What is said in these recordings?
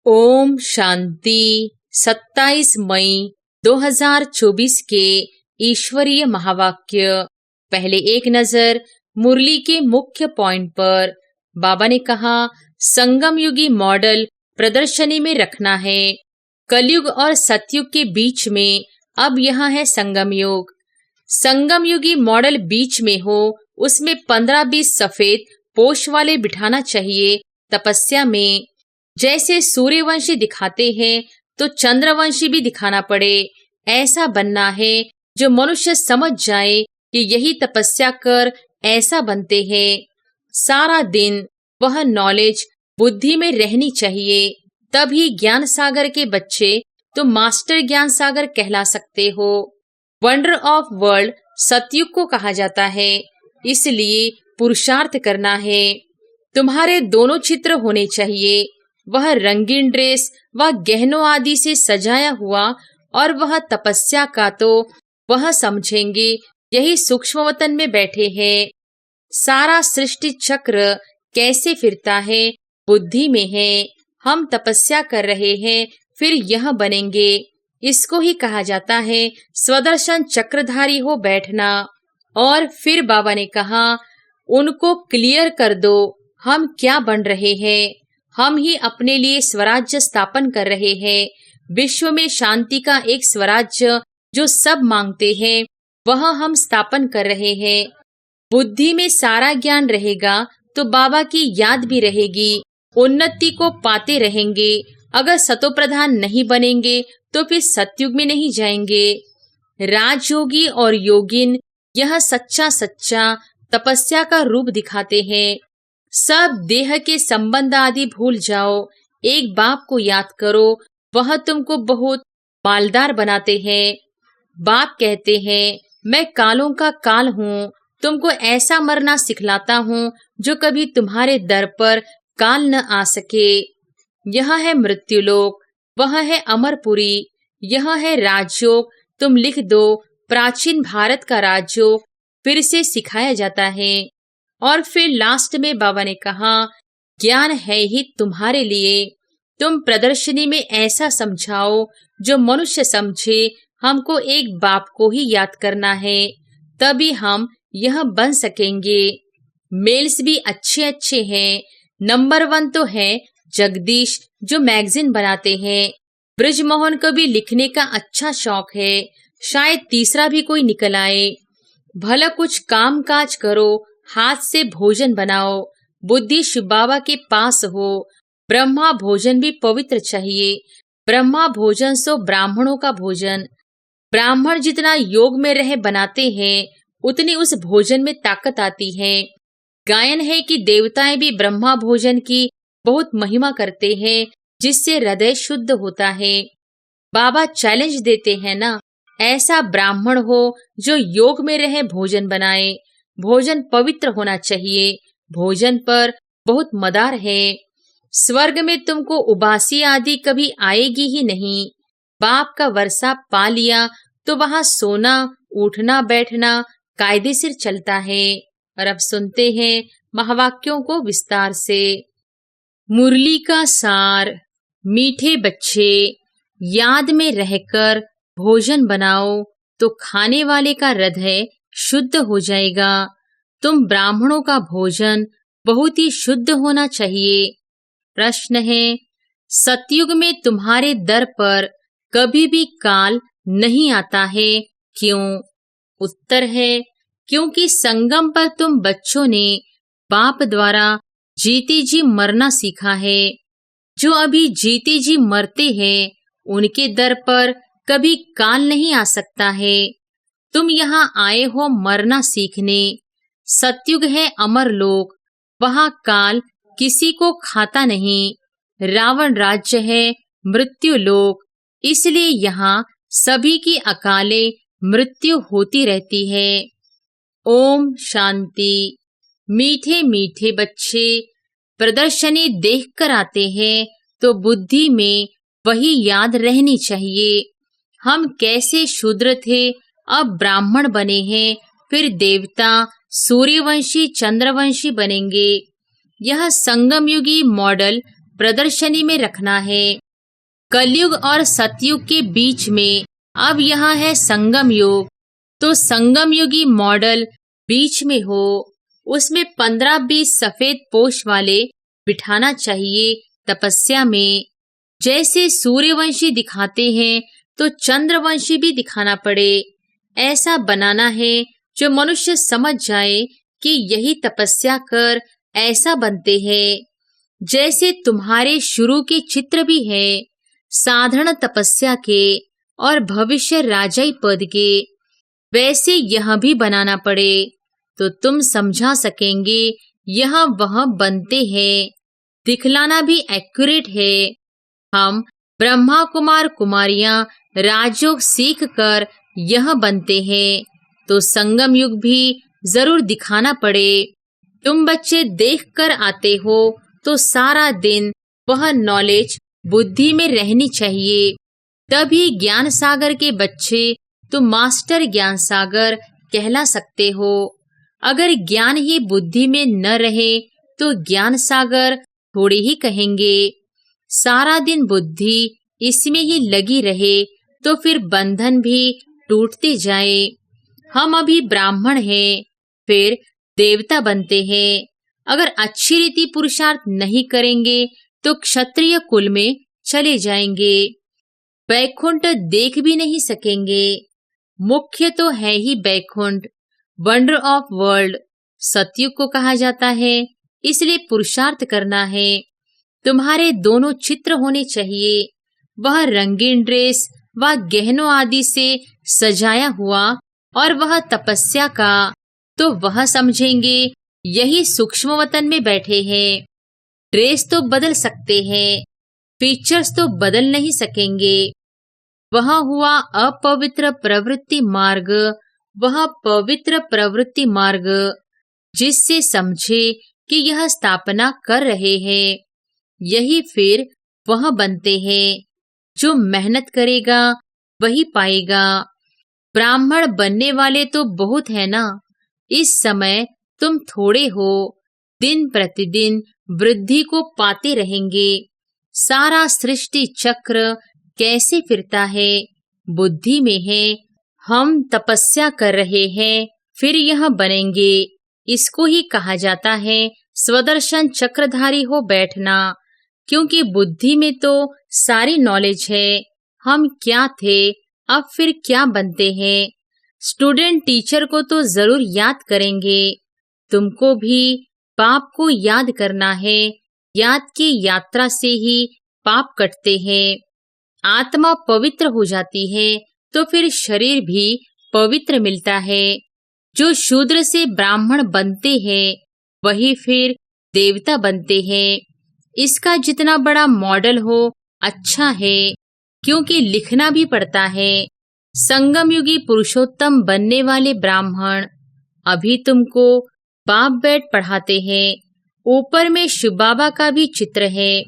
ओम शांति। 27 मई 2024 के ईश्वरीय महावाक्य। पहले एक नजर मुरली के मुख्य पॉइंट पर। बाबा ने कहा, संगम युगी मॉडल प्रदर्शनी में रखना है। कलयुग और सतयुग के बीच में अब यहाँ है संगम युग। संगम युगी मॉडल बीच में हो, उसमें 15-20 सफेद पोष वाले बिठाना चाहिए। तपस्या में जैसे सूर्यवंशी दिखाते हैं तो चंद्रवंशी भी दिखाना पड़े। ऐसा बनना है जो मनुष्य समझ जाए कि यही तपस्या कर ऐसा बनते हैं। सारा दिन वह नॉलेज बुद्धि में रहनी चाहिए, तभी ज्ञान सागर के बच्चे तो मास्टर ज्ञान सागर कहला सकते हो। वंडर ऑफ वर्ल्ड सतयुग को कहा जाता है, इसलिए पुरुषार्थ करना है। तुम्हारे दोनों चित्र होने चाहिए, वह रंगीन ड्रेस व गहनों आदि से सजाया हुआ, और वह तपस्या का तो वह समझेंगे यही सूक्ष्म वतन में बैठे हैं। सारा सृष्टि चक्र कैसे फिरता है, बुद्धि में है। हम तपस्या कर रहे हैं, फिर यह बनेंगे। इसको ही कहा जाता है स्वदर्शन चक्रधारी हो बैठना। और फिर बाबा ने कहा, उनको क्लियर कर दो हम क्या बन रहे हैं। हम ही अपने लिए स्वराज्य स्थापन कर रहे हैं। विश्व में शांति का एक स्वराज्य जो सब मांगते हैं, वह हम स्थापन कर रहे हैं। बुद्धि में सारा ज्ञान रहेगा तो बाबा की याद भी रहेगी, उन्नति को पाते रहेंगे। अगर सतो प्रधान नहीं बनेंगे तो फिर सतयुग में नहीं जाएंगे। राजयोगी और योगिन यह सच्चा तपस्या का रूप दिखाते हैं। सब देह के संबंध आदि भूल जाओ, एक बाप को याद करो, वह तुमको बहुत मालदार बनाते हैं। बाप कहते हैं, मैं कालों का काल हूँ, तुमको ऐसा मरना सिखलाता हूँ जो कभी तुम्हारे दर पर काल न आ सके। यह है मृत्युलोक, वह है अमरपुरी, यह है राजयोग। तुम लिख दो, प्राचीन भारत का राजयोग फिर से सिखाया जाता है। और फिर लास्ट में बाबा ने कहा, ज्ञान है ही तुम्हारे लिए। तुम प्रदर्शनी में ऐसा समझाओ जो मनुष्य समझे। हमको एक बाप को ही याद करना है, तभी हम यह बन सकेंगे। मेल्स भी अच्छे हैं। नंबर 1 तो है जगदीश, जो मैगजीन बनाते हैं। ब्रिजमोहन को भी लिखने का अच्छा शौक है, शायद तीसरा भी कोई निकल आए। भला कुछ काम काज करो, हाथ से भोजन बनाओ। बुद्धि शिव बाबा के पास हो। ब्रह्मा भोजन भी पवित्र चाहिए। ब्रह्मा भोजन सो ब्राह्मणों का भोजन। ब्राह्मण जितना योग में रह बनाते हैं, उतनी उस भोजन में ताकत आती है। गायन है कि देवताएं भी ब्रह्मा भोजन की बहुत महिमा करते हैं, जिससे हृदय शुद्ध होता है। बाबा चैलेंज देते हैं ना, ऐसा ब्राह्मण हो जो योग में रहे भोजन बनाए। भोजन पवित्र होना चाहिए। भोजन पर बहुत मदार है। स्वर्ग में तुमको उबासी आदि कभी आएगी ही नहीं। बाप का वर्षा पा लिया तो वहाँ सोना, उठना, बैठना कायदे से चलता है। और अब सुनते हैं महावाक्यों को विस्तार से। मुरली का सार। मीठे बच्चे, याद में रहकर भोजन बनाओ तो खाने वाले का हृदय शुद्ध हो जाएगा। तुम ब्राह्मणों का भोजन बहुत ही शुद्ध होना चाहिए। प्रश्न है, सतयुग में तुम्हारे दर पर कभी भी काल नहीं आता है, क्यों? उत्तर है, क्योंकि संगम पर तुम बच्चों ने बाप द्वारा जीते जी मरना सीखा है। जो अभी जीते जी मरते हैं, उनके दर पर कभी काल नहीं आ सकता है। तुम यहाँ आए हो मरना सीखने। सतयुग है अमर लोक, वहाँ काल किसी को खाता नहीं। रावण राज्य है मृत्यु लोक, इसलिए यहाँ सभी की अकाले मृत्यु होती रहती है। ओम शांति। मीठे मीठे बच्चे प्रदर्शनी देख कर आते हैं तो बुद्धि में वही याद रहनी चाहिए। हम कैसे शूद्र थे, अब ब्राह्मण बने हैं, फिर देवता, सूर्यवंशी, चंद्रवंशी बनेंगे। यह संगम युगी मॉडल प्रदर्शनी में रखना है। कलयुग और सतयुग के बीच में अब यहाँ है संगम युग, तो संगम युगी मॉडल बीच में हो, उसमें 15-20 सफेद पोश वाले बिठाना चाहिए तपस्या में। जैसे सूर्यवंशी दिखाते हैं तो चंद्रवंशी भी दिखाना पड़े। ऐसा बनाना है जो मनुष्य समझ जाए कि यही तपस्या कर ऐसा बनते हैं। जैसे तुम्हारे शुरू के चित्र भी है साधारण तपस्या के और भविष्य राजाई पद के, वैसे यह भी बनाना पड़े तो तुम समझा सकेंगे यह वह बनते हैं। दिखलाना भी एक्यूरेट है। हम ब्रह्मा कुमार कुमारियां राजयोग सीख कर यह बनते हैं, तो संगम युग भी जरूर दिखाना पड़े। तुम बच्चे देख कर आते हो तो सारा दिन वह नॉलेज बुद्धि में रहनी चाहिए, तभी ज्ञान सागर के बच्चे तुम मास्टर ज्ञान सागर कहला सकते हो। अगर ज्ञान ही बुद्धि में न रहे तो ज्ञान सागर थोड़े ही कहेंगे। सारा दिन बुद्धि इसमें ही लगी रहे तो फिर बंधन भी टूटते जाए। हम अभी ब्राह्मण हैं, फिर देवता बनते हैं। अगर अच्छी रीति पुरुषार्थ नहीं करेंगे तो क्षत्रिय कुल में चले जाएंगे, बैकुंठ देख भी नहीं सकेंगे। मुख्य तो है ही बैकुंठ, वंडर ऑफ वर्ल्ड सतयुग को कहा जाता है, इसलिए पुरुषार्थ करना है। तुम्हारे दोनों चित्र होने चाहिए, वह रंगीन ड्रेस व गहनों आदि से सजाया हुआ और वह तपस्या का, तो वह समझेंगे यही सूक्ष्म वतन में बैठे हैं। ड्रेस तो बदल सकते हैं, फीचर्स तो बदल नहीं सकेंगे। वह हुआ अपवित्र प्रवृत्ति मार्ग, वह पवित्र प्रवृत्ति मार्ग, जिससे समझे कि यह स्थापना कर रहे हैं। यही फिर वह बनते हैं। जो मेहनत करेगा वही पाएगा। ब्राह्मण बनने वाले तो बहुत है ना, इस समय तुम थोड़े हो, दिन प्रतिदिन वृद्धि को पाते रहेंगे। सारा सृष्टि चक्र कैसे फिरता है, बुद्धि में है। हम तपस्या कर रहे हैं, फिर यह बनेंगे। इसको ही कहा जाता है स्वदर्शन चक्रधारी हो बैठना, क्योंकि बुद्धि में तो सारी नॉलेज है। हम क्या थे, अब फिर क्या बनते हैं। स्टूडेंट टीचर को तो जरूर याद करेंगे। तुमको भी पाप को याद करना है। याद की यात्रा से ही पाप कटते हैं। आत्मा पवित्र हो जाती है तो फिर शरीर भी पवित्र मिलता है। जो शूद्र से ब्राह्मण बनते हैं वही फिर देवता बनते हैं। इसका जितना बड़ा मॉडल हो अच्छा है, क्योंकि लिखना भी पड़ता है। संगम युगी पुरुषोत्तम बनने वाले ब्राह्मण अभी तुमको बाप बैठ पढ़ाते हैं। ऊपर में शिव बाबा का भी चित्र है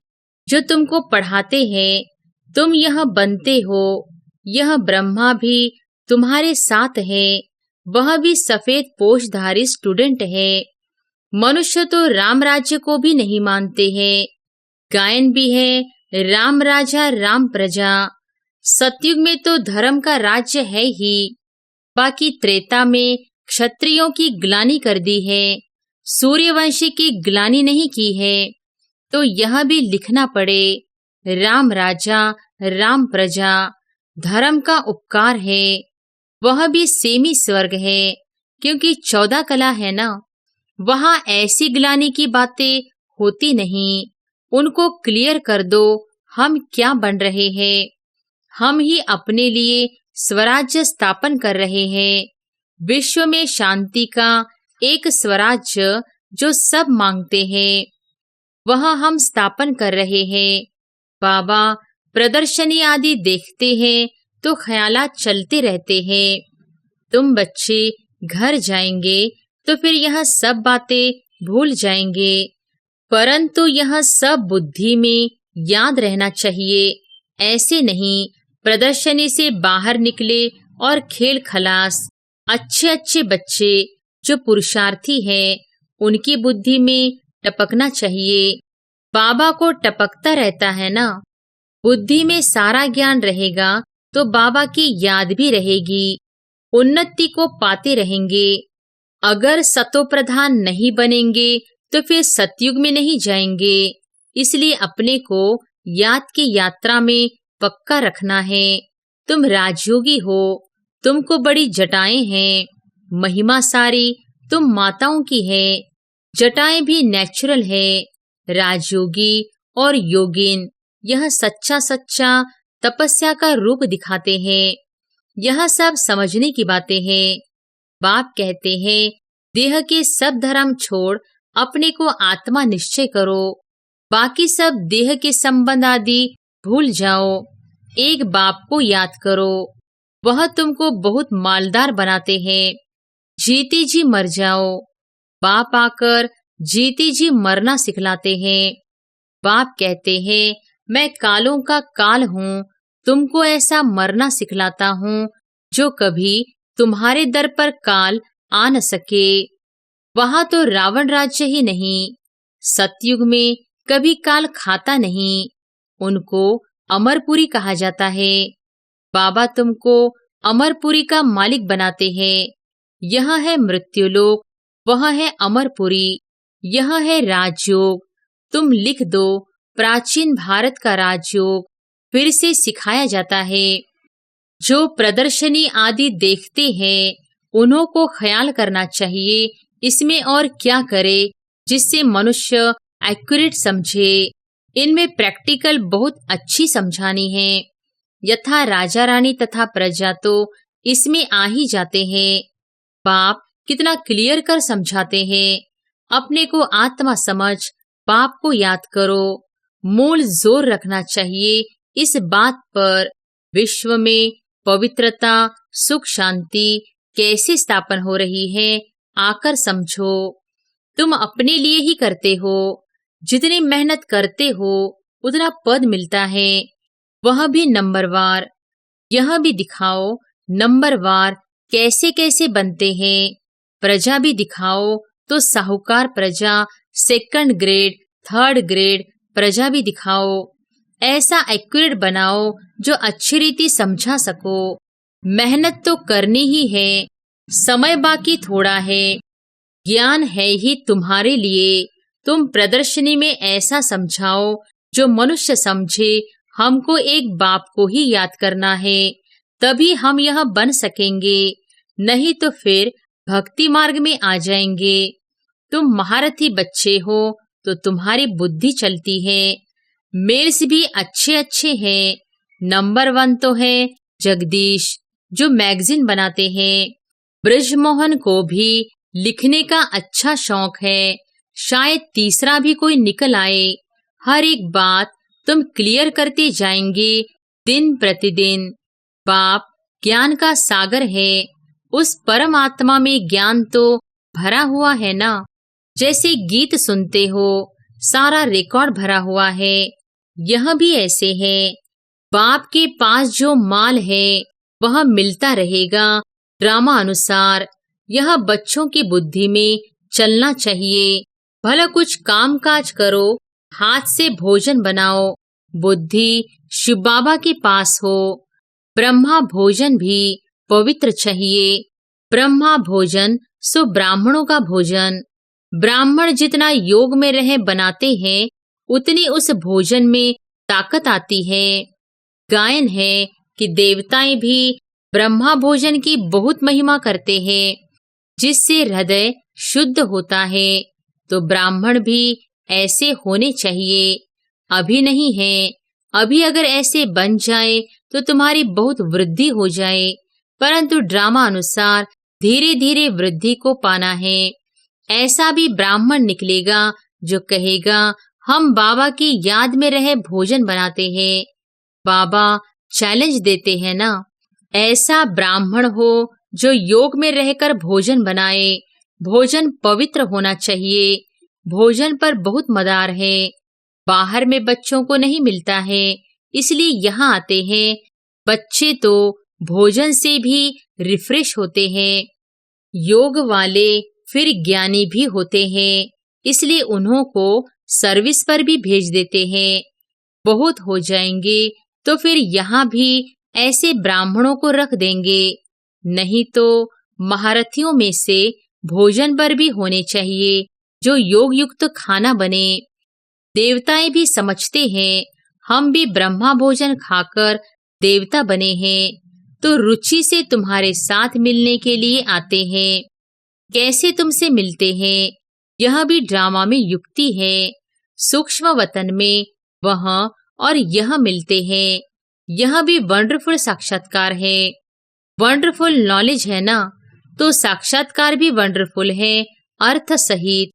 जो तुमको पढ़ाते हैं। तुम यह बनते हो। यह ब्रह्मा भी तुम्हारे साथ है, वह भी सफेद पोशधारी स्टूडेंट है। मनुष्य तो राम राज्य को भी नहीं मानते हैं। गायन भी है राम राजा राम प्रजा। सतयुग में तो धर्म का राज्य है ही, बाकी त्रेता में क्षत्रियों की ग्लानि कर दी है, सूर्यवंशी की ग्लानि नहीं की है। तो यह भी लिखना पड़े राम राजा राम प्रजा। धर्म का उपकार है, वह भी सेमी स्वर्ग है, क्योंकि 14 कला है ना। वहां ऐसी ग्लानि की बातें होती नहीं। उनको क्लियर कर दो हम क्या बन रहे हैं। हम ही अपने लिए स्वराज्य स्थापन कर रहे हैं। विश्व में शांति का एक स्वराज्य जो सब मांगते हैं वह हम स्थापन कर रहे हैं। बाबा प्रदर्शनी आदि देखते हैं तो ख्यालात चलते रहते हैं। तुम बच्चे घर जाएंगे तो फिर यह सब बातें भूल जाएंगे, परंतु यह सब बुद्धि में याद रहना चाहिए। ऐसे नहीं प्रदर्शनी से बाहर निकले और खेल खलास। अच्छे अच्छे बच्चे जो पुरुषार्थी हैं उनकी बुद्धि में टपकना चाहिए। बाबा को टपकता रहता है ना। बुद्धि में सारा ज्ञान रहेगा तो बाबा की याद भी रहेगी, उन्नति को पाते रहेंगे। अगर सतो प्रधान नहीं बनेंगे तो फिर सतयुग में नहीं जाएंगे। इसलिए अपने को याद की यात्रा में पक्का रखना है। तुम राजयोगी हो, तुमको बड़ी जटाएं हैं, महिमा सारी तुम माताओं की है। जटाएं भी नेचुरल है। राजयोगी और योगिन यह सच्चा सच्चा तपस्या का रूप दिखाते हैं। यह सब समझने की बातें हैं। बाप कहते हैं देह के सब धर्म छोड़ अपने को आत्मा निश्चय करो, बाकी सब देह के संबंध आदि भूल जाओ। एक बाप को याद करो, वह तुमको बहुत मालदार बनाते हैं। जीते जी मर जाओ। बाप आकर जीते जी मरना सिखलाते हैं। बाप कहते हैं मैं कालों का काल हूँ, तुमको ऐसा मरना सिखलाता हूँ जो कभी तुम्हारे दर पर काल आ न सके। वहां तो रावण राज्य ही नहीं, सतयुग में कभी काल खाता नहीं, उनको अमरपुरी कहा जाता है। बाबा तुमको अमरपुरी का मालिक बनाते हैं। यह है मृत्युलोक, वह है अमरपुरी, यह है राजयोग। तुम लिख दो प्राचीन भारत का राजयोग, फिर से सिखाया जाता है। जो प्रदर्शनी आदि देखते हैं उन्हों को ख्याल करना चाहिए इसमें और क्या करे जिससे मनुष्य एक्यूरेट समझे। इनमें प्रैक्टिकल बहुत अच्छी समझानी है। यथा राजा रानी तथा प्रजा तो इसमें आ ही जाते हैं। बाप कितना क्लियर कर समझाते हैं। अपने को आत्मा समझ बाप को याद करो। मूल जोर रखना चाहिए इस बात पर विश्व में पवित्रता सुख शांति कैसे स्थापन हो रही है आकर समझो। तुम अपने लिए ही करते हो, जितनी मेहनत करते हो उतना पद मिलता है, वह भी नंबरवार। यह भी दिखाओ नंबरवार कैसे कैसे बनते हैं। प्रजा भी दिखाओ तो साहूकार प्रजा, सेकंड ग्रेड, थर्ड ग्रेड प्रजा भी दिखाओ। ऐसा एक्यूरेट बनाओ जो अच्छी रीति समझा सको। मेहनत तो करनी ही है, समय बाकी थोड़ा है, ज्ञान है ही तुम्हारे लिए। तुम प्रदर्शनी में ऐसा समझाओ जो मनुष्य समझे हमको एक बाप को ही याद करना है, तभी हम यह बन सकेंगे, नहीं तो फिर भक्ति मार्ग में आ जाएंगे। तुम महारथी बच्चे हो तो तुम्हारी बुद्धि चलती है। मेल्स भी अच्छे अच्छे हैं। नंबर 1 तो है जगदीश जो मैगजीन बनाते हैं। ब्रजमोहन को भी लिखने का अच्छा शौक है, शायद तीसरा भी कोई निकल आए। हर एक बात तुम क्लियर करते जाएंगे दिन प्रतिदिन। बाप ज्ञान का सागर है, उस परमात्मा में ज्ञान तो भरा हुआ है ना। जैसे गीत सुनते हो सारा रिकॉर्ड भरा हुआ है, यह भी ऐसे है। बाप के पास जो माल है वह मिलता रहेगा ड्रामा अनुसार। यह बच्चों की बुद्धि में चलना चाहिए। भला कुछ काम काज करो, हाथ से भोजन बनाओ, बुद्धि शिव बाबा के पास हो। ब्रह्मा भोजन भी पवित्र चाहिए। ब्रह्मा भोजन सो ब्राह्मणों का भोजन। ब्राह्मण जितना योग में रह बनाते हैं उतनी उस भोजन में ताकत आती है। गायन है कि देवताएं भी ब्रह्मा भोजन की बहुत महिमा करते हैं, जिससे हृदय शुद्ध होता है। तो ब्राह्मण भी ऐसे होने चाहिए। अभी नहीं है, अभी अगर ऐसे बन जाए तो तुम्हारी बहुत वृद्धि हो जाए, परंतु ड्रामा अनुसार धीरे धीरे वृद्धि को पाना है। ऐसा भी ब्राह्मण निकलेगा जो कहेगा हम बाबा की याद में रहे भोजन बनाते हैं। बाबा चैलेंज देते हैं ना, ऐसा ब्राह्मण हो जो योग में रहकर भोजन बनाए। भोजन पवित्र होना चाहिए। भोजन पर बहुत मदार है, बाहर में बच्चों को नहीं मिलता है, इसलिए यहाँ आते हैं। बच्चे तो भोजन से भी रिफ्रेश होते हैं। योग वाले फिर ज्ञानी भी होते हैं, इसलिए उन्हों को सर्विस पर भी भेज देते हैं। बहुत हो जाएंगे तो फिर यहाँ भी ऐसे ब्राह्मणों को रख देंगे। नहीं तो महारथियों में से भोजन पर भी होने चाहिए जो योग युक्त खाना बने। देवताएं भी समझते हैं हम भी ब्रह्मा भोजन खाकर देवता बने हैं, तो रुचि से तुम्हारे साथ मिलने के लिए आते हैं। कैसे तुमसे मिलते हैं, यह भी ड्रामा में युक्ति है। सूक्ष्म वतन में वह और यह मिलते हैं, यह भी वंडरफुल साक्षात्कार है। वंडरफुल नॉलेज है ना, तो साक्षात्कार भी वंडरफुल है अर्थ सहित।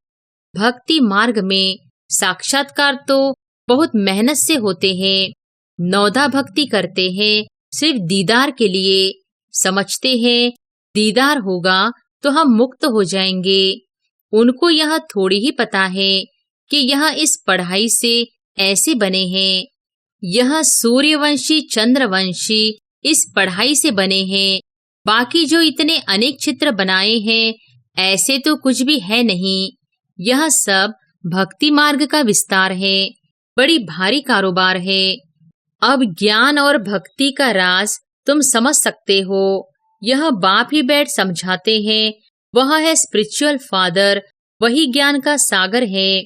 भक्ति मार्ग में साक्षात्कार तो बहुत मेहनत से होते हैं। नौधा भक्ति करते हैं सिर्फ दीदार के लिए, समझते हैं दीदार होगा तो हम मुक्त हो जाएंगे। उनको यह थोड़ी ही पता है कि यह इस पढ़ाई से ऐसे बने हैं। यह सूर्यवंशी चंद्रवंशी इस पढ़ाई से बने हैं। बाकी जो इतने अनेक चित्र बनाए हैं ऐसे तो कुछ भी है नहीं। यह सब भक्ति मार्ग का विस्तार है, बड़ी भारी कारोबार है। अब ज्ञान और भक्ति का राज तुम समझ सकते हो। यह बाप ही बैठ समझाते हैं, वह है स्पिरिचुअल फादर, वही ज्ञान का सागर है।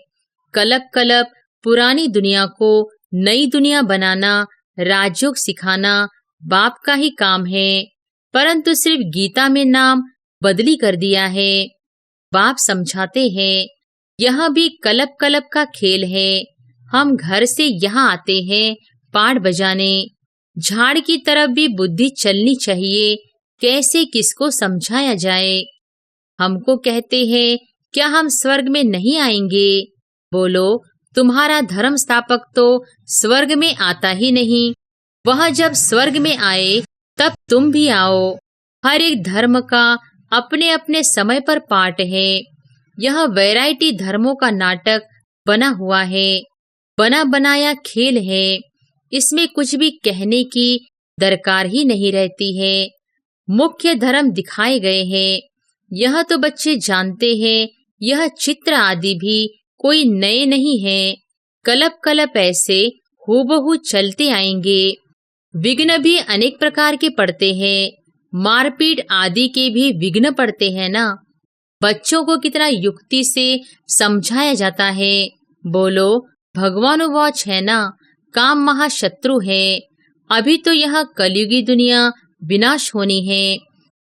कलप कलप पुरानी दुनिया को नई दुनिया बनाना, राजयोग सिखाना बाप का ही काम है, परंतु सिर्फ गीता में नाम बदली कर दिया है। बाप समझाते हैं यह भी कलप कलप का खेल है। हम घर से यहाँ आते हैं पाठ बजाने। झाड़ की तरफ भी बुद्धि चलनी चाहिए, कैसे किसको समझाया जाए। हमको कहते हैं क्या हम स्वर्ग में नहीं आएंगे? बोलो, तुम्हारा धर्म स्थापक तो स्वर्ग में आता ही नहीं। वह जब स्वर्ग में आए तब तुम भी आओ। हर एक धर्म का अपने अपने समय पर पाठ है। यह वैरायटी धर्मों का नाटक बना हुआ है, बना बनाया खेल है। इसमें कुछ भी कहने की दरकार ही नहीं रहती है। मुख्य धर्म दिखाए गए हैं, यह तो बच्चे जानते हैं। यह चित्र आदि भी कोई नए नहीं है। कलप कलप ऐसे हूबहू चलते आएंगे। विघ्न भी अनेक प्रकार के पड़ते हैं, मारपीट आदि के भी विघ्न पड़ते हैं ना। बच्चों को कितना युक्ति से समझाया जाता है। बोलो, भगवानुवाच है ना, काम महाशत्रु है। अभी तो यह कलयुगी दुनिया विनाश होनी है,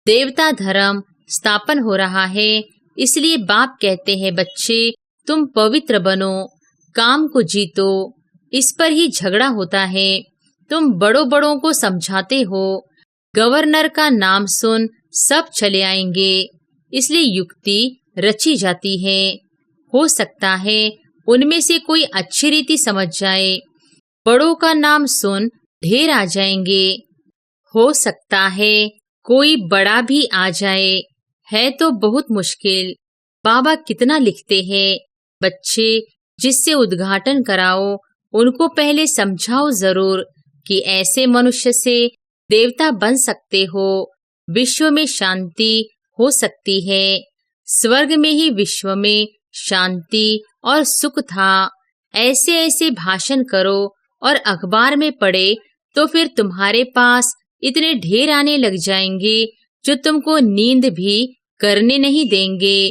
देवता धर्म स्थापन हो रहा है। इसलिए बाप कहते हैं बच्चे तुम पवित्र बनो, काम को जीतो। इस पर ही झगड़ा होता है। तुम बड़ों बड़ों को समझाते हो, गवर्नर का नाम सुन सब चले आएंगे, इसलिए युक्ति रची जाती है। हो सकता है उनमें से कोई अच्छी रीति समझ जाए, बड़ों का नाम सुन ढेर आ जाएंगे। हो सकता है कोई बड़ा भी आ जाए, है तो बहुत मुश्किल। बाबा कितना लिखते हैं, बच्चे जिससे उद्घाटन कराओ उनको पहले समझाओ जरूर कि ऐसे मनुष्य से देवता बन सकते हो, विश्व में शांति हो सकती है। स्वर्ग में ही विश्व में शांति और सुख था। ऐसे ऐसे भाषण करो और अखबार में पढ़े तो फिर तुम्हारे पास इतने ढेर आने लग जाएंगे जो तुमको नींद भी करने नहीं देंगे।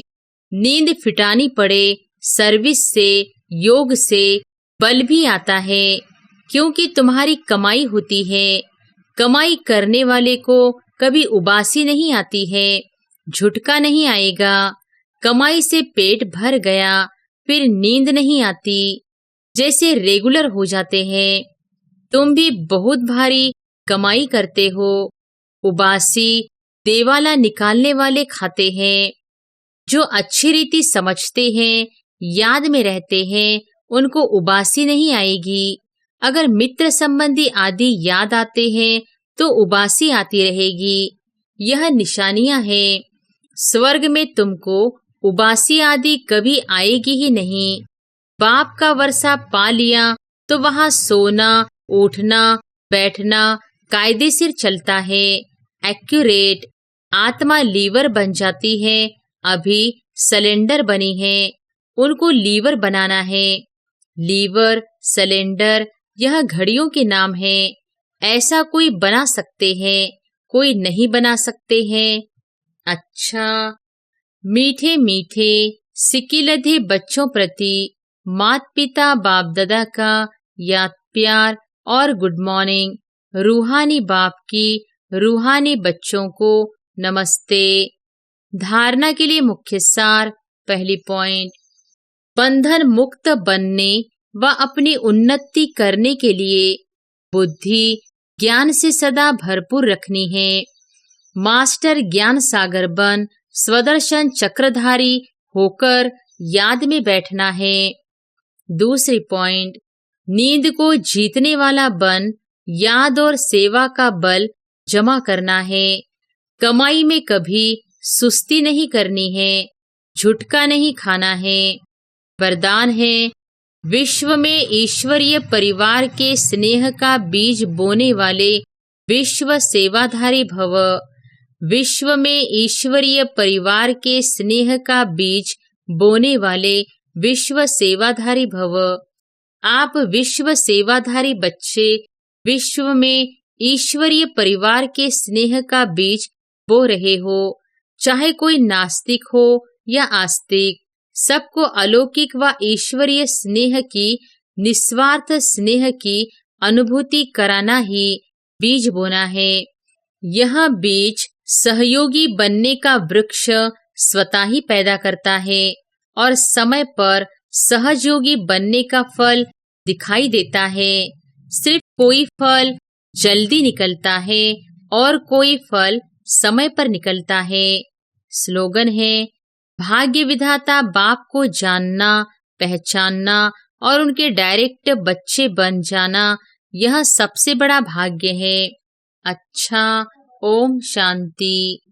नींद फिटानी पड़े, सर्विस से, योग से बल भी आता है, क्योंकि तुम्हारी कमाई होती है। कमाई करने वाले को कभी उबासी नहीं आती है, झुटका नहीं आएगा। कमाई से पेट भर गया फिर नींद नहीं आती, जैसे रेगुलर हो जाते हैं। तुम भी बहुत भारी कमाई करते हो, उबासी देवाला निकालने वाले खाते हैं। जो अच्छी रीति समझते हैं, याद में रहते हैं, उनको उबासी नहीं आएगी। अगर मित्र संबंधी आदि याद आते हैं तो उबासी आती रहेगी। यह निशानियां हैं। स्वर्ग में तुमको उबासी आदि कभी आएगी ही नहीं। बाप का वर्षा पा लिया तो वहां सोना, उठना, बैठना कायदेशीर चलता है, एक्यूरेट। आत्मा लीवर बन जाती है, अभी सिलेंडर बनी है, उनको लीवर बनाना है। लीवर, सिलेंडर यह घड़ियों के नाम हैं। ऐसा कोई बना सकते हैं, कोई नहीं बना सकते हैं। अच्छा, मीठे मीठे सिकिलधे बच्चों प्रति माता पिता बाप दादा का याद प्यार और गुड मॉर्निंग। रूहानी बाप की रूहानी बच्चों को नमस्ते। धारणा के लिए मुख्य सार। पहली पॉइंट, बंधन मुक्त बनने व अपनी उन्नति करने के लिए बुद्धि ज्ञान से सदा भरपूर रखनी है। मास्टर ज्ञान सागर बन स्वदर्शन चक्रधारी होकर याद में बैठना है। दूसरी पॉइंट, नींद को जीतने वाला बन याद और सेवा का बल जमा करना है। कमाई में कभी सुस्ती नहीं करनी है, झुटका नहीं खाना है। वरदान है, विश्व में ईश्वरीय परिवार के स्नेह का बीज बोने वाले विश्व सेवाधारी भव। विश्व में ईश्वरीय परिवार के स्नेह का बीज बोने वाले विश्व सेवाधारी भव। आप विश्व सेवाधारी बच्चे विश्व में ईश्वरीय परिवार के स्नेह का बीज बो रहे हो। चाहे कोई नास्तिक हो या आस्तिक, सबको अलौकिक व ईश्वरीय स्नेह की, निस्वार्थ स्नेह की अनुभूति कराना ही बीज बोना है। यह बीज सहयोगी बनने का वृक्ष स्वतः ही पैदा करता है और समय पर सहयोगी बनने का फल दिखाई देता है। सिर्फ कोई फल जल्दी निकलता है और कोई फल समय पर निकलता है। स्लोगन है, भाग्य विधाता बाप को जानना, पहचानना और उनके डायरेक्ट बच्चे बन जाना, यह सबसे बड़ा भाग्य है। अच्छा, ओम शांति।